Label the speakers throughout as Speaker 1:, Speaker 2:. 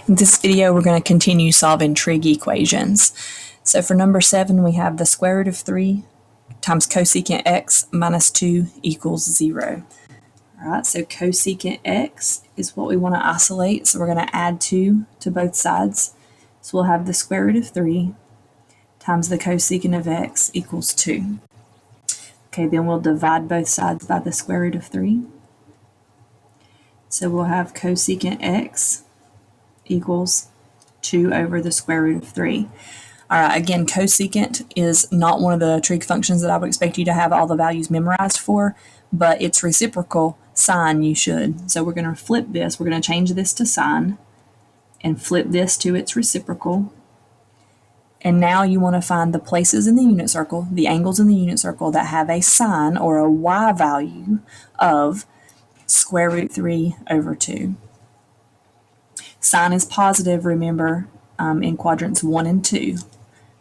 Speaker 1: In this video, we're going to continue solving trig equations. So for number 7, we have the square root of 3 times cosecant x minus 2 equals 0. All right, so cosecant x is what we want to isolate, so we're going to add 2 to both sides. So we'll have the square root of 3 times the cosecant of x equals 2. Okay, then we'll divide both sides by the square root of 3. So we'll have cosecant x equals 2 over the square root of 3. All right, again, cosecant is not one of the trig functions that I would expect you to have all the values memorized for, but its reciprocal sine you should. So we're going to flip this. We're going to change this to sine and flip this to its reciprocal. And now you want to find the places in the unit circle, the angles in the unit circle that have a sine or a y value of square root 3 over 2. Sine is positive, remember, in quadrants 1 and 2,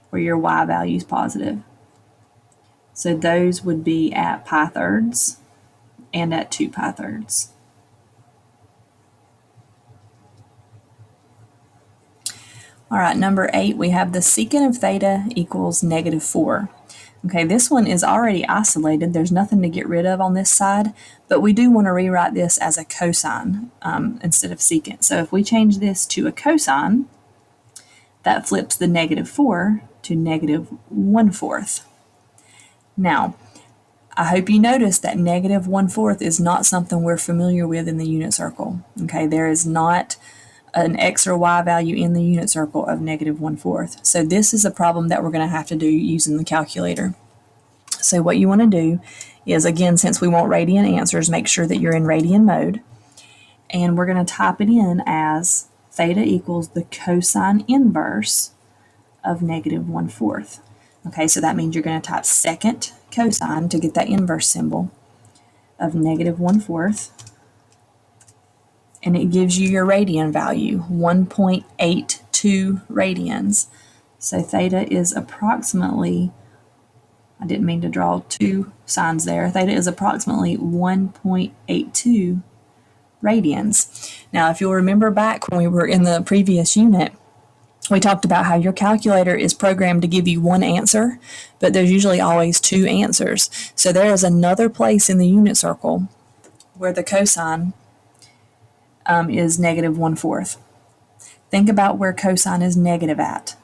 Speaker 1: where your y value is positive. So those would be at pi thirds and at 2 pi thirds. All right, number 8, we have the secant of theta equals -4. Okay, this one is already isolated. There's nothing to get rid of on this side, but we do want to rewrite this as a cosine instead of secant. So if we change this to a cosine, that flips the -4 to -1/4. Now, I hope you notice that -1/4 is not something we're familiar with in the unit circle. Okay, there is not an x or y value in the unit circle of -1/4. So this is a problem that we're going to have to do using the calculator. So what you want to do is, again, since we want radian answers, make sure that you're in radian mode. And we're going to type it in as theta equals the cosine inverse of -1/4. Okay, so that means you're going to type second cosine to get that inverse symbol of -1/4. And it gives you your radian value, 1.82 radians. So theta is approximately, I didn't mean to draw two signs there, theta is approximately 1.82 radians. Now, if you'll remember back when we were in the previous unit, we talked about how your calculator is programmed to give you one answer, but there's usually always two answers. So there is another place in the unit circle where the cosine is -1/4. Think about where cosine is negative at.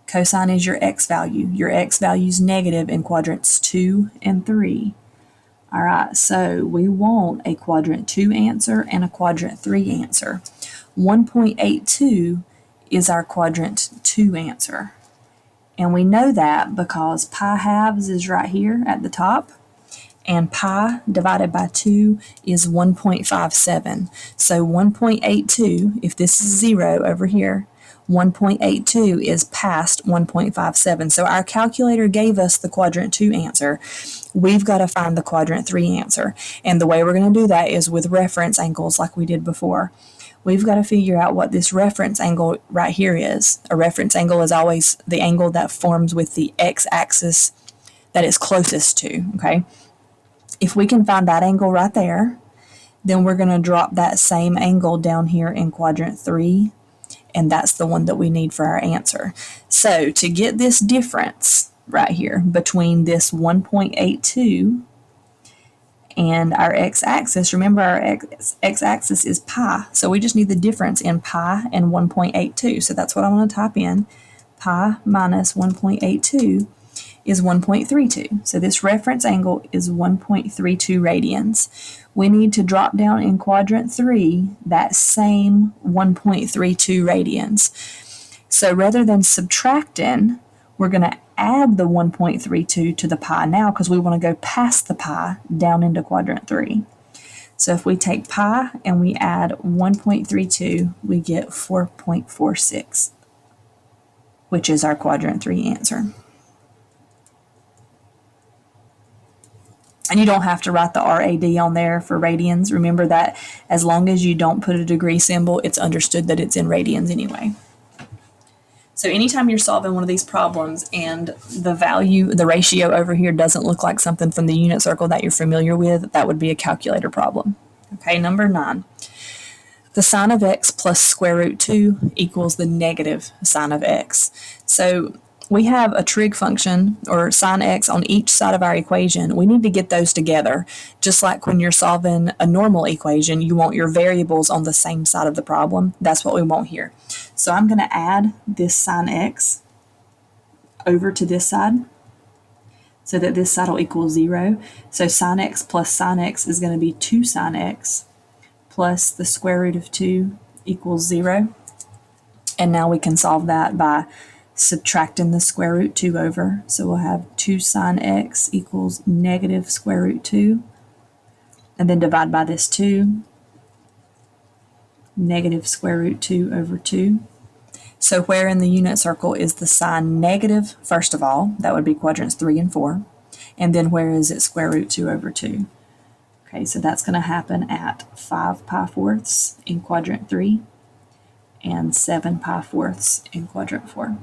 Speaker 1: Cosine is your x value. Your x value is negative in quadrants 2 and 3. All right, so we want a quadrant 2 answer and a quadrant 3 answer. 1.82 is our quadrant 2 answer. And we know that because pi halves is right here at the top, and pi divided by 2 is 1.57. So 1.82, if this is 0 over here, 1.82 is past 1.57. So our calculator gave us the quadrant 2 answer. We've got to find the quadrant 3 answer. And the way we're going to do that is with reference angles like we did before. We've got to figure out what this reference angle right here is. A reference angle is always the angle that forms with the x-axis that it's closest to, okay? If we can find that angle right there, then we're going to drop that same angle down here in quadrant 3, and that's the one that we need for our answer. So to get this difference right here between this 1.82 and our x-axis, remember our x-axis is pi, so we just need the difference in pi and 1.82. So that's what I'm going to type in. Pi minus 1.82 is 1.32. So this reference angle is 1.32 radians. We need to drop down in quadrant 3 that same 1.32 radians. So rather than subtracting, we're going to add the 1.32 to the pi now because we want to go past the pi down into quadrant 3. So if we take pi and we add 1.32, we get 4.46, which is our quadrant 3 answer. And you don't have to write the RAD on there for radians. Remember that as long as you don't put a degree symbol, it's understood that it's in radians anyway. So anytime you're solving one of these problems and the value, the ratio over here doesn't look like something from the unit circle that you're familiar with, that would be a calculator problem. Okay, number 9. The sine of x plus square root 2 equals the negative sine of x. So we have a trig function, or sine x, on each side of our equation. We need to get those together. Just like when you're solving a normal equation, you want your variables on the same side of the problem. That's what we want here. So I'm going to add this sine x over to this side so that this side will equal 0. So sine x plus sine x is going to be 2 sine x plus the square root of 2 equals 0. And now we can solve that by subtracting the square root 2 over. So we'll have 2 sine x equals negative square root 2. And then divide by this 2. Negative square root 2 over 2. So where in the unit circle is the sign negative, first of all? That would be quadrants 3 and 4. And then where is it square root 2 over 2? Okay, so that's going to happen at 5 pi fourths in quadrant 3 and 7 pi fourths in quadrant 4.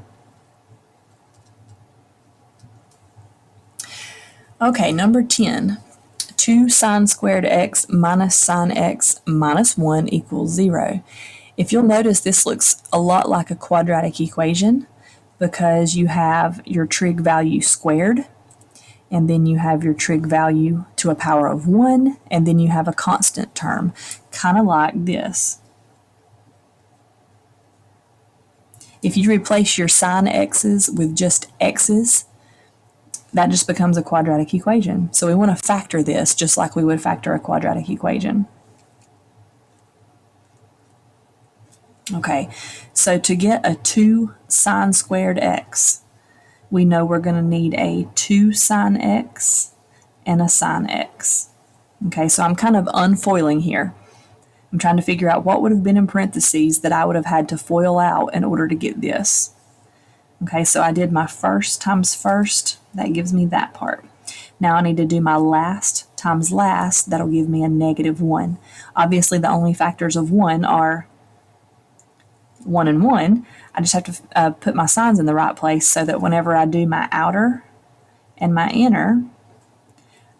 Speaker 1: Okay, number 10. 2 sine squared x minus sine x minus 1 equals 0. If you'll notice, this looks a lot like a quadratic equation because you have your trig value squared, and then you have your trig value to a power of 1, and then you have a constant term, kind of like this. If you replace your sine x's with just x's, that just becomes a quadratic equation. So we want to factor this just like we would factor a quadratic equation. Okay, so to get a 2 sine squared x, we know we're going to need a 2 sine x and a sine x. Okay, so I'm kind of unfoiling here. I'm trying to figure out what would have been in parentheses that I would have had to FOIL out in order to get this. Okay, so I did my first times first. That gives me that part. Now I need to do my last times last. That'll give me a negative 1. Obviously, the only factors of 1 are 1 and 1. I just have to put my signs in the right place so that whenever I do my outer and my inner,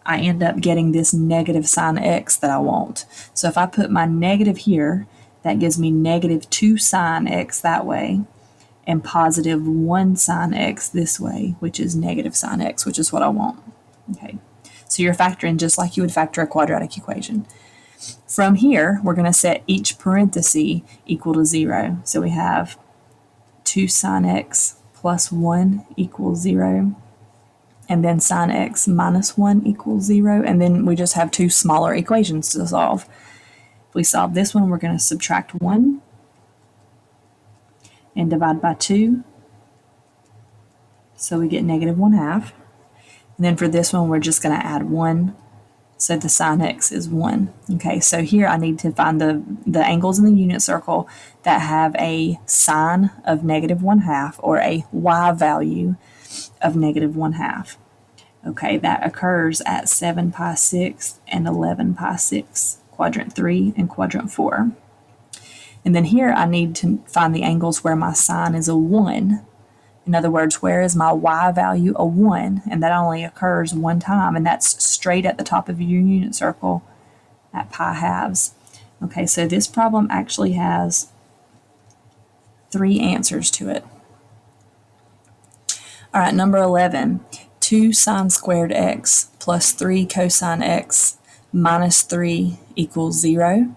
Speaker 1: I end up getting this negative sine x that I want. So if I put my negative here, that gives me negative 2 sine x that way, and positive 1 sine x this way, which is negative sine x, which is what I want. Okay, so you're factoring just like you would factor a quadratic equation. From here, we're going to set each parenthesis equal to 0. So we have 2 sine x plus 1 equals 0, and then sine x minus 1 equals 0, and then we just have two smaller equations to solve. If we solve this one, we're going to subtract 1 and divide by 2, so we get negative 1/2. And then for this one, we're just going to add 1, so the sine x is 1. Okay, so here I need to find the angles in the unit circle that have a sine of negative 1/2 or a y value of negative 1/2. Okay, that occurs at 7 pi 6 and 11 pi 6, quadrant 3 and quadrant 4. And then here I need to find the angles where my sine is a 1. In other words, where is my y value a 1? And that only occurs one time, and that's straight at the top of your unit circle at pi halves. Okay, so this problem actually has 3 answers to it. All right, number 11, 2 sine squared x plus 3 cosine x minus 3 equals 0.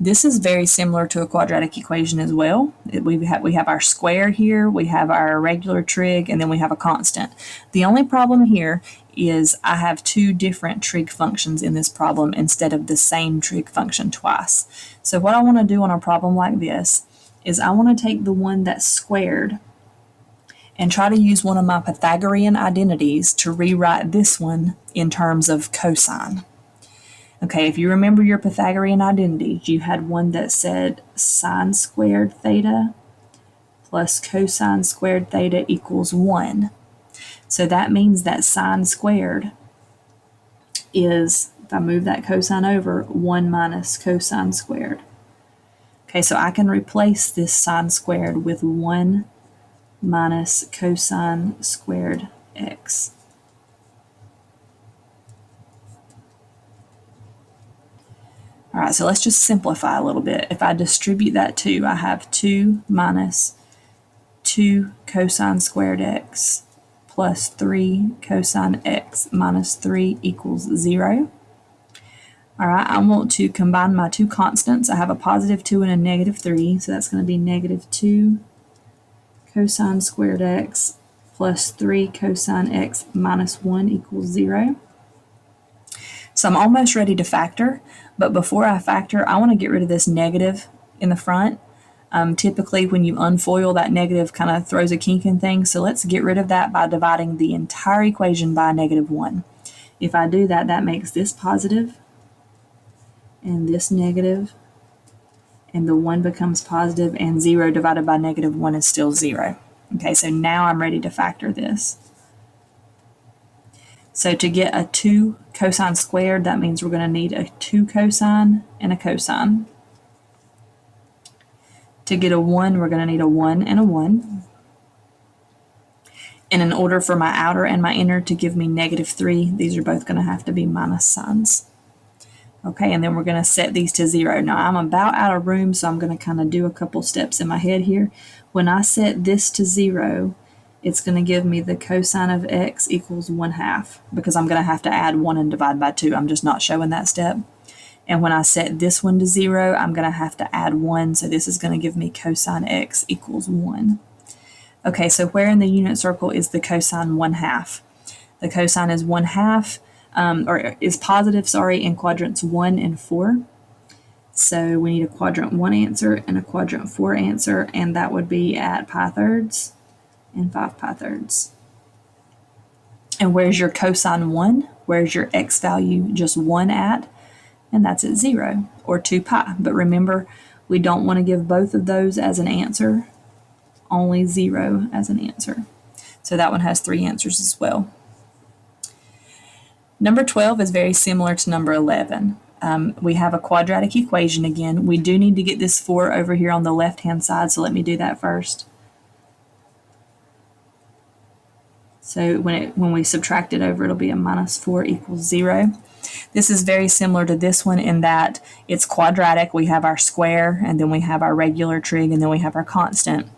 Speaker 1: This is very similar to a quadratic equation as well. We have our square here, we have our regular trig, and then we have a constant. The only problem here is I have 2 different trig functions in this problem instead of the same trig function twice. So what I want to do on a problem like this is I want to take the one that's squared and try to use one of my Pythagorean identities to rewrite this one in terms of cosine. Okay, if you remember your Pythagorean identities, you had one that said sine squared theta plus cosine squared theta equals 1. So that means that sine squared is, if I move that cosine over, 1 minus cosine squared. Okay, so I can replace this sine squared with 1 minus cosine squared x. All right, so let's just simplify a little bit. If I distribute that 2, I have 2 minus 2 cosine squared x plus 3 cosine x minus 3 equals 0. All right, I want to combine my two constants. I have a positive 2 and a negative 3, so that's going to be negative 2 cosine squared x plus 3 cosine x minus 1 equals 0. So I'm almost ready to factor, but before I factor, I want to get rid of this negative in the front. Typically, when you unfoil, that negative kind of throws a kink in things, so let's get rid of that by dividing the entire equation by -1. If I do that, that makes this positive and this negative, and the 1 becomes positive, and 0 divided by -1 is still 0. Okay, so now I'm ready to factor this. So to get a 2 cosine squared, that means we're going to need a 2 cosine and a cosine. To get a 1, we're going to need a 1 and a 1. And in order for my outer and my inner to give me -3, these are both going to have to be minus signs. Okay, and then we're going to set these to 0. Now I'm about out of room, so I'm going to kind of do a couple steps in my head here. When I set this to 0, it's going to give me the cosine of x equals 1/2, because I'm going to have to add 1 and divide by 2. I'm just not showing that step. And when I set this one to 0, I'm going to have to add 1, so this is going to give me cosine x equals 1. Okay, so where in the unit circle is the cosine 1/2? The cosine is 1/2, or is positive, in quadrants 1 and 4. So we need a quadrant 1 answer and a quadrant 4 answer, and that would be at pi thirds and 5 pi thirds. And where's your cosine 1? Where's your x value just 1 at? And that's at 0, or 2 pi. But remember, we don't want to give both of those as an answer, only 0 as an answer. So that one has 3 answers as well. Number 12 is very similar to number 11. We have a quadratic equation again. We do need to get this 4 over here on the left-hand side, so let me do that first. So when we subtract it over, it'll be a -4 equals 0. This is very similar to this one in that it's quadratic. We have our square, and then we have our regular trig, and then we have our constant.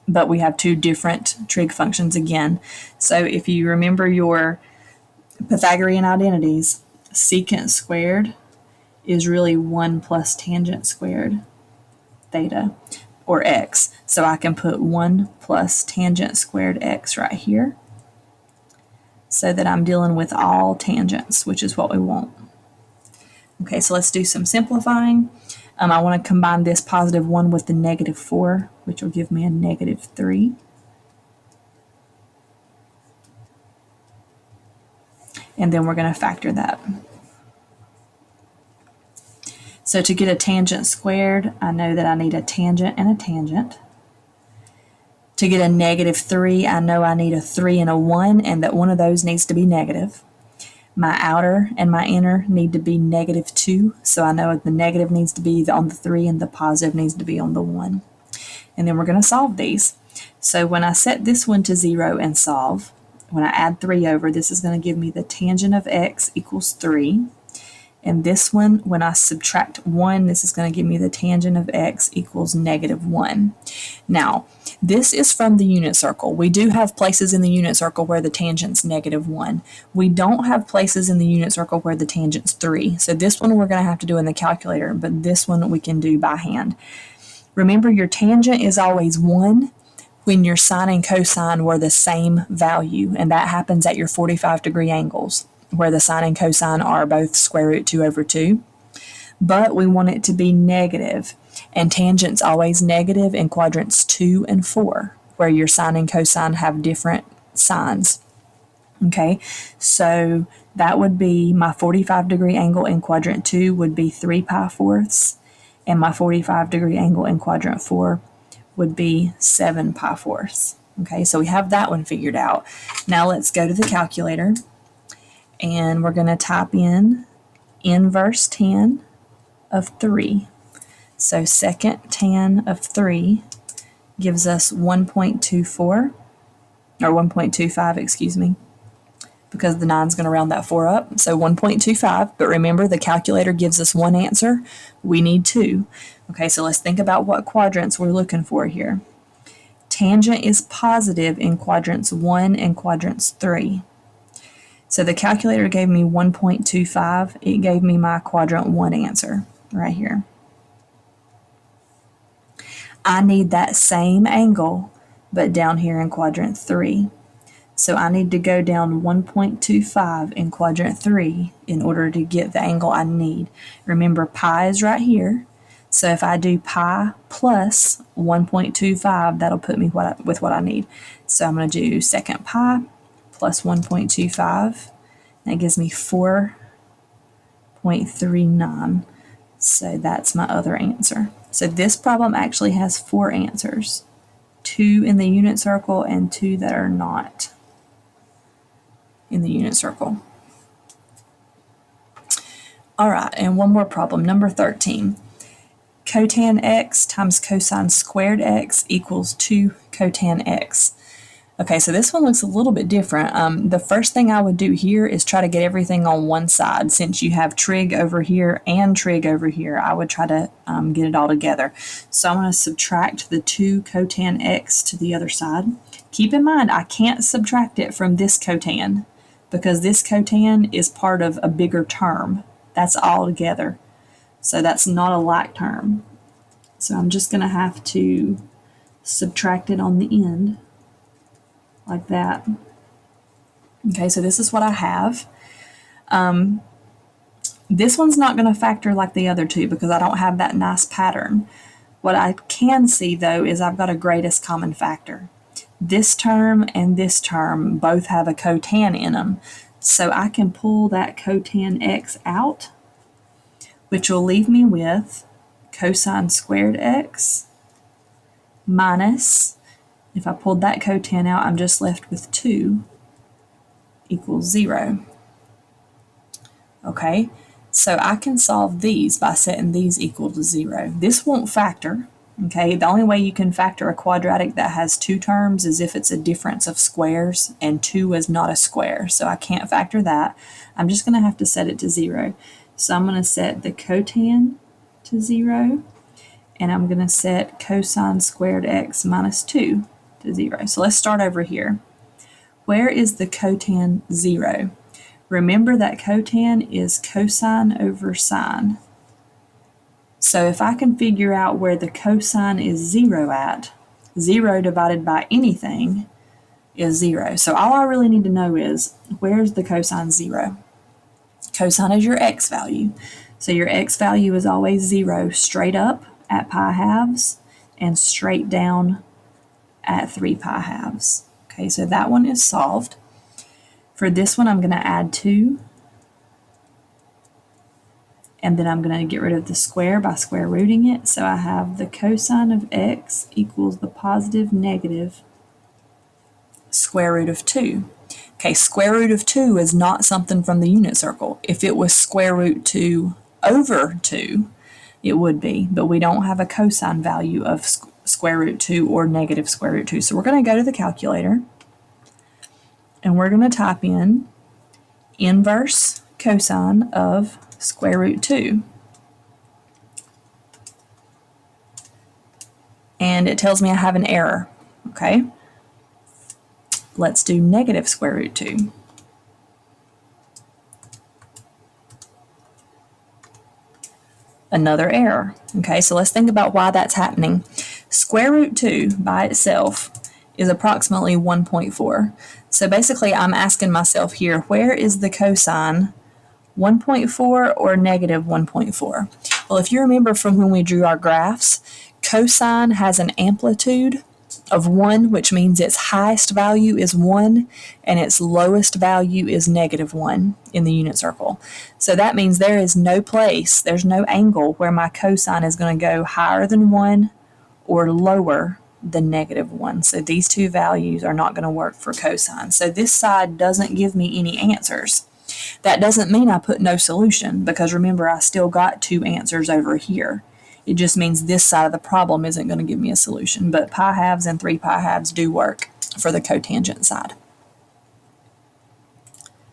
Speaker 1: But we have two different trig functions again. So if you remember your Pythagorean identities, secant squared is really 1 plus tangent squared theta, or x. So I can put 1 plus tangent squared x right here, so that I'm dealing with all tangents, which is what we want. Okay, so let's do some simplifying. I want to combine this positive 1 with the -4, which will give me a -3. And then we're going to factor that. So to get a tangent squared, I know that I need a tangent and a tangent. To get a -3, I know I need a 3 and a 1, and that one of those needs to be negative. My outer and my inner need to be -2, so I know the negative needs to be on the 3 and the positive needs to be on the 1. And then we're going to solve these. So when I set this one to 0 and solve, when I add 3 over, this is going to give me the tangent of x equals 3. And this one, when I subtract 1, this is going to give me the tangent of x equals -1. Now, this is from the unit circle. We do have places in the unit circle where the tangent's -1. We don't have places in the unit circle where the tangent's 3. So this one we're going to have to do in the calculator, but this one we can do by hand. Remember, your tangent is always 1 when your sine and cosine were the same value, and that happens at your 45-degree angles, where the sine and cosine are both square root 2 over 2. But we want it to be negative, and tangent's always negative in quadrants 2 and 4, where your sine and cosine have different signs. Okay, so that would be my 45-degree angle in quadrant 2 would be 3 pi fourths, and my 45-degree angle in quadrant 4 would be 7 pi fourths. Okay, so we have that one figured out. Now let's go to the calculator, and we're going to type in inverse tan of 3. So second tan of 3 gives us 1.24, or 1.25, excuse me. because the 9 is going to round that 4 up. So 1.25, but remember the calculator gives us one answer. We need 2. Okay, so let's think about what quadrants we're looking for here. Tangent is positive in quadrants 1 and quadrants 3. So the calculator gave me 1.25. It gave me my quadrant 1 answer right here. I need that same angle, but down here in quadrant 3. So I need to go down 1.25 in quadrant 3 in order to get the angle I need. Remember, pi is right here. So if I do pi plus 1.25, that'll put me with what I need. So I'm going to do second pi plus 1.25. That gives me 4.39. So that's my other answer. So this problem actually has 4 answers. 2 in the unit circle and 2 that are not in the unit circle. All right, and one more problem, number 13. Cotan x times cosine squared x equals 2 cotan x. Okay, so this one looks a little bit different. The first thing I would do here is try to get everything on one side. Since you have trig over here and trig over here, I would try to get it all together. So I'm going to subtract the 2 cotan x to the other side. Keep in mind, I can't subtract it from this cotan because this cotan is part of a bigger term. That's all together. So that's not a like term. So I'm just going to have to subtract it on the end, like that. Okay, so this is what I have. This one's not going to factor like the other two because I don't have that nice pattern. What I can see, though, is I've got a greatest common factor. This term and this term both have a cotan in them. So I can pull that cotan x out, which will leave me with cosine squared x minus, if I pulled that cotan out, I'm just left with 2 equals 0. Okay, so I can solve these by setting these equal to 0. This won't factor. Okay, the only way you can factor a quadratic that has 2 terms is if it's a difference of squares, and 2 is not a square, so I can't factor that. I'm just going to have to set it to 0. So I'm going to set the cotan to 0, and I'm going to set cosine squared x minus 2 to 0. So let's start over here. Where is the cotan 0? Remember that cotan is cosine over sine. So if I can figure out where the cosine is 0 at, 0 divided by anything is 0. So all I really need to know is, where's the cosine 0? Cosine is your x value. So your x value is always 0 straight up at pi halves and straight down at 3 pi halves. Okay, so that one is solved. For this one, I'm going to add 2. And then I'm going to get rid of the square by square rooting it. So I have the cosine of x equals the positive negative square root of 2. Okay, square root of 2 is not something from the unit circle. If it was square root 2 over 2, it would be, but we don't have a cosine value of square root 2 or negative square root 2. So we're going to go to the calculator, and we're going to type in inverse cosine of square root 2. And it tells me I have an error. Okay. Let's do negative square root 2. Another error. Okay, so let's think about why that's happening. Square root 2 by itself is approximately 1.4. So basically I'm asking myself here, where is the cosine? 1.4 or negative 1.4? Well, if you remember from when we drew our graphs, cosine has an amplitude of 1, which means its highest value is 1 and its lowest value is negative 1 in the unit circle. So that means there is no place, there's no angle where my cosine is going to go higher than 1 or lower than negative 1. So these two values are not going to work for cosine. So this side doesn't give me any answers. That doesn't mean I put no solution, because remember, I still got 2 answers over here. It just means this side of the problem isn't going to give me a solution, but pi halves and 3 pi halves do work for the cotangent side.